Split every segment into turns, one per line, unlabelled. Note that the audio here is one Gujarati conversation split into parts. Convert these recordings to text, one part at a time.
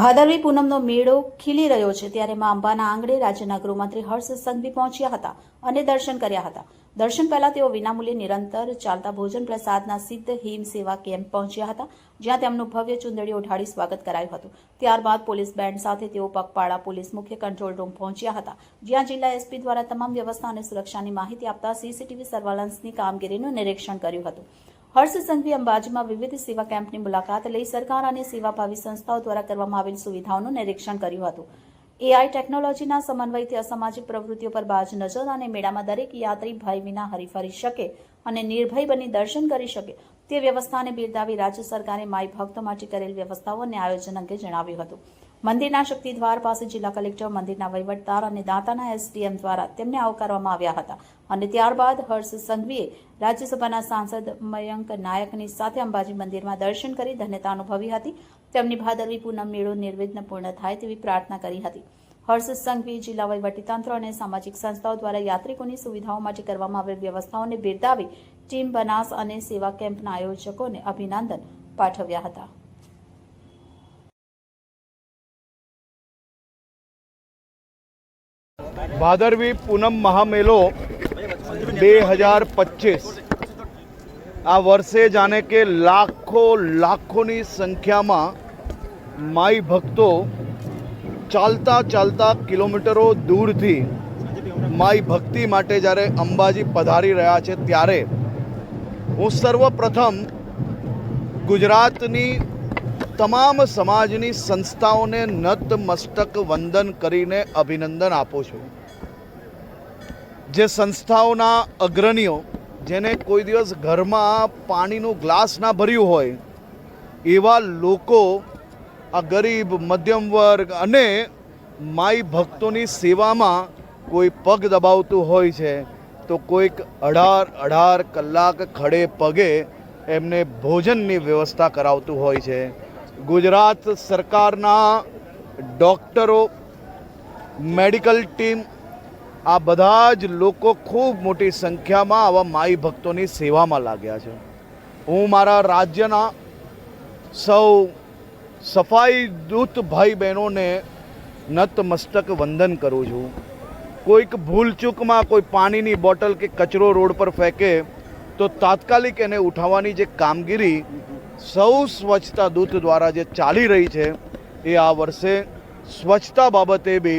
ભાદરવી પૂનમનો મેળો ખીલી રહ્યો છે ત્યારે મા અંબાના આંગણે રાજ્યના ગૃહમંત્રી હર્ષ સંઘવી પહોંચ્યા હતા અને દર્શન કર્યા હતા. દર્શન પહેલા તેઓ વિનામૂલ્યે નિરંતર ચાલતા ભોજન પ્રસાદના સિદ્ધ હિમ સેવા કેમ્પ પહોંચ્યા હતા, જ્યાં તેમનું ભવ્ય ચુંદડી ઓઢાડી સ્વાગત કરાયું હતું. ત્યારબાદ પોલીસ બેન્ડ સાથે તેઓ પગપાળા પોલીસ મુખ્ય કંટ્રોલ રૂમ પહોંચ્યા હતા, જ્યાં જિલ્લા એસપી દ્વારા તમામ વ્યવસ્થા અને સુરક્ષાની માહિતી આપતા સીસીટીવી સર્વેલન્સની કામગીરીનું નિરીક્ષણ કર્યું હતું. હર્ષ સંઘવી અંબાજીમાં વિવિધ સેવા કેમ્પની મુલાકાત લઈ સરકાર અને સેવાભાવી સંસ્થાઓ દ્વારા કરવામાં આવેલ સુવિધાઓનું નિરીક્ષણ કર્યું હતું. એઆઈ ટેકનોલોજીના સમન્વયથી અસામાજિક પ્રવૃત્તિઓ પર બાજ નજર અને મેળામાં દરેક યાત્રી ભય વિના હરીફરી શકે અને નિર્ભય બની દર્શન કરી શકે તે વ્યવસ્થાને બિરદાવી રાજ્ય સરકારે માઈ ભક્તો માટે કરેલ વ્યવસ્થાઓ અને આયોજન અંગે જણાવ્યું હતું. મંદિરના શક્તિદ્વાર પાસે જિલ્લા કલેક્ટર, મંદિરના વહીવટદાર અને દાંતાના એસડીએમ દ્વારા તેમને આવકારવામાં આવ્યા હતા અને ત્યારબાદ હર્ષ સંઘવીએ રાજ્યસભાના સાંસદ મયંક નાયકની સાથે અંબાજી મંદિરમાં દર્શન કરી ધન્યતા અનુભવી હતી. તેમની ભાદરવી પૂનમ મેળો નિર્વિઘ્ન પૂર્ણ થાય તેવી પ્રાર્થના કરી હતી. હર્ષ સંઘવી જિલ્લા વહીવટીતંત્ર અને સામાજિક સંસ્થાઓ દ્વારા યાત્રિકોની સુવિધાઓ માટે કરવામાં આવેલ વ્યવસ્થાઓને બિરદાવી ટીમ બનાસ અને સેવા કેમ્પના આયોજકોને અભિનંદન પાઠવ્યા હતા.
भादरवी पूनम महामेलो 2025 आ वर्षे जाने के लाखों संख्या में माई भक्तो चालता चालता किलोमीटरों दूर थी माई भक्ति माटे जारे अंबाजी पधारी रहा है त्यारे हूँ सर्वप्रथम गुजरातनी तमाम समाजनी संस्थाओं ने नतमस्तक वंदन करीने अभिनंदन आपो छूं. जे संस्थाओना अग्रणीओ जेने कोई दिवस घर में पानीनो ग्लास ना भर्યું હોય एवा लोको आ गरीब मध्यम वर्ग अने माई भक्तोनी सेवामां कोई पग दबावतुं होय छे तो कोईक 18 कलाक खड़े पगे एमने भोजननी व्यवस्था करावतुं होय छे. गुजरात सरकारना डॉक्टरों, मेडिकल टीम आ बधा ज लोको खूब मोटी संख्या में आवा माई भक्तोनी सेवा में लाग्या छे. हूँ मारा राज्यना सौ सफाई दूत भाई बहनों ने नतमस्तक वंदन करूँ छूँ. कोईक भूल चूक में कोई पानी नी बोटल के कचरो रोड पर फेंके तो तात्कालिक एने उठावानी जे कामगीरी सौ स्वच्छता दूत द्वारा जे चाली रही है ये आ वर्षे स्वच्छता बाबते भी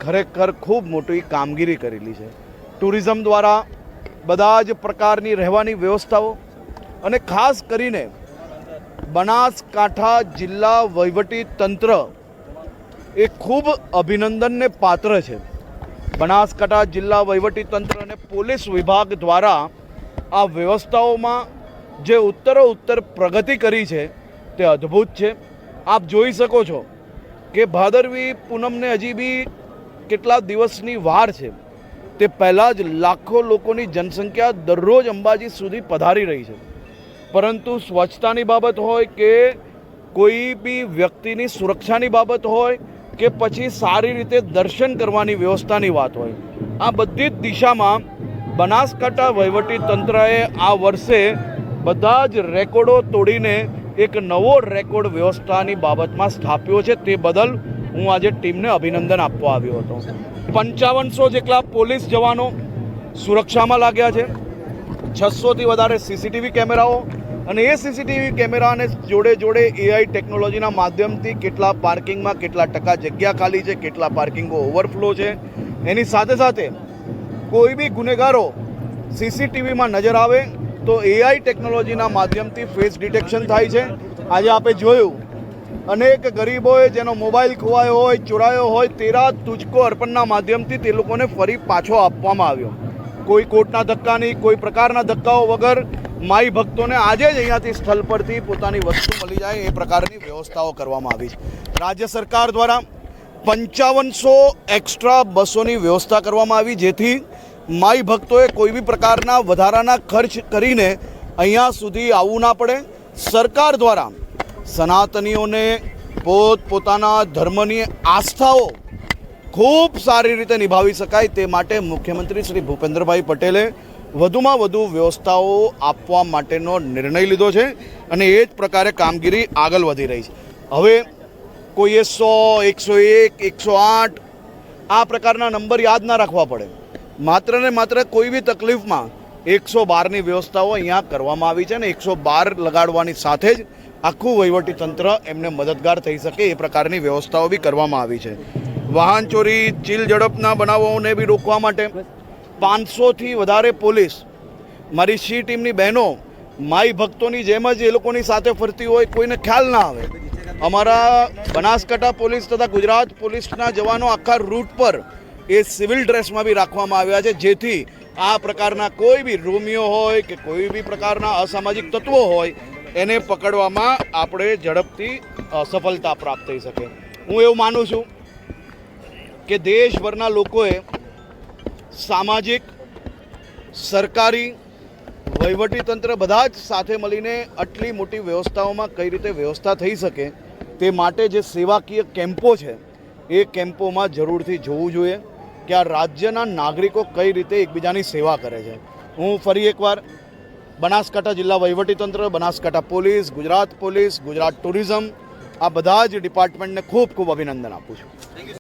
खरेखर खूब मोटी कामगीरी करेली है. टूरिज्म द्वारा बधा ज प्रकारनी रहवानी व्यवस्थाओं अने खास करीने बनासकांठा जिल्ला वहीवटी तंत्र ए खूब अभिनंदन ने पात्र है. बनासकांठा जिल्ला वहीवटी तंत्र अने पोलीस विभाग द्वारा आ व्यवस्थाओं में जे उत्तरोत्तर प्रगति करी है ते अद्भुत है. आप जोई सको छो कि भादरवी पूनम ने हजी भी केटला दिवसनी वार है ते पहला ज लाखों लोकोनी जनसंख्या दररोज अंबाजी सुधी पधारी रही है. परंतु स्वच्छतानी बाबत होय के कोई भी व्यक्तिनी सुरक्षानी बाबत होय के पछी सारी रीते दर्शन करवानी व्यवस्थानी बात होय, आ बधी दिशा में बनासकांठा वहीवटी तंत्रए आ वर्षे બધા જ રેકોર્ડો તોડીને એક નવો રેકોર્ડ વ્યવસ્થાની બાબતમાં સ્થાપ્યો છે. તે બદલ હું આજે ટીમને અભિનંદન આપવા આવ્યો હતો. 5500 જેટલા પોલીસ જવાનો સુરક્ષામાં लाग्યા છે, 600થી વધારે સીસીટીવી કેમેરાઓ અને એ સીસીટીવી કેમેરાને જોડે જોડે એઆઈ ટેકનોલોજીના માધ્યમથી કેટલા પાર્કિંગમાં કેટલા ટકા જગ્યા ખાલી છે, કેટલા પાર્કિંગો ઓવરફ્લો છે, એની સાથે સાથે કોઈ બી ગુનેગારો સીસીટીવીમાં નજર આવે तो एआई टेक्नोलॉजीना माध्यमथी फेस डिटेक्शन थाय छे. आज आपे जोयुं अनेक गरीबोए जेनो मोबाइल खोवायो होय, चोरायो होय, तेरा तुझको अर्पणना माध्यमथी ते लोकोने फरी पाछो आपवामां आव्यो. कोई कोर्टना धक्का नहीं, कोई प्रकारना धक्काओ वगर माई भक्तोने आज ज अहींयाथी स्थल परथी पोतानी वस्तु मळी जाय ए प्रकारनी व्यवस्थाओ करवामां आवी छे. राज्य सरकार द्वारा 5500 एक्स्ट्रा बसोनी व्यवस्था करवामां आवी जेथी माई भक्तोए कोई भी प्रकारना वधाराना खर्च करीने अहींया सुधी आववुं ना पड़े. सरकार द्वारा सनातनीओने पोताना धर्मनी आस्थाओ खूब सारी रीते निभावी शकाय ते माटे मुख्यमंत्री श्री भूपेन्द्रभाई पटेले वधुमां वधु व्यवस्थाओ आपवा माटेनो निर्णय लीधो छे अने ए ज प्रकारे कामगीरी आगळ वधी रही छे. हवे કોઈએ 100, 101, 108 આ પ્રકારના નંબર યાદ ના રાખવા પડે. માત્ર ને માત્ર કોઈ બી તકલીફમાં 112ની વ્યવસ્થાઓ અહીંયા કરવામાં આવી છે અને 112 લગાડવાની સાથે જ આખું વહીવટી તંત્ર એમને મદદગાર થઈ શકે એ પ્રકારની વ્યવસ્થાઓ બી કરવામાં આવી છે. વાહન ચોરી, ચીલ ઝડપના બનાવોને બી રોકવા માટે 500થી વધારે પોલીસ, મારી સી ટીમની બહેનો માઈ ભક્તોની જેમ જ એ લોકોની સાથે ફરતી હોય, કોઈને ખ્યાલ ના આવે. અમારા બનાસકાંઠા પોલીસ તથા ગુજરાત પોલીસના જવાનો આખા રૂટ પર એ સિવિલ ડ્રેસમાં બી રાખવામાં આવ્યા છે, જેથી આ પ્રકારના કોઈ બી રોમિયો હોય કે કોઈ બી પ્રકારના અસામાજિક તત્વો હોય એને પકડવામાં આપણે ઝડપથી સફળતા પ્રાપ્ત થઈ શકે. હું એવું માનું છું કે દેશભરના લોકોએ સામાજિક, સરકારી, વહીવટીતંત્ર બધા જ સાથે મળીને આટલી મોટી વ્યવસ્થાઓમાં કઈ રીતે વ્યવસ્થા થઈ શકે તે માટે જે સેવાકીય કેમ્પો છે એ કેમ્પોમાં જરૂરથી જોવું જોઈએ કે આ રાજ્યના નાગરિકો કઈ રીતે એકબીજાની સેવા કરે છે. હું ફરી એકવાર બનાસકાંઠા જિલ્લા વહીવટીતંત્ર, બનાસકાંઠા પોલીસ, ગુજરાત ટુરિઝમ આ બધા જ ડિપાર્ટમેન્ટને ખૂબ ખૂબ અભિનંદન આપું છું.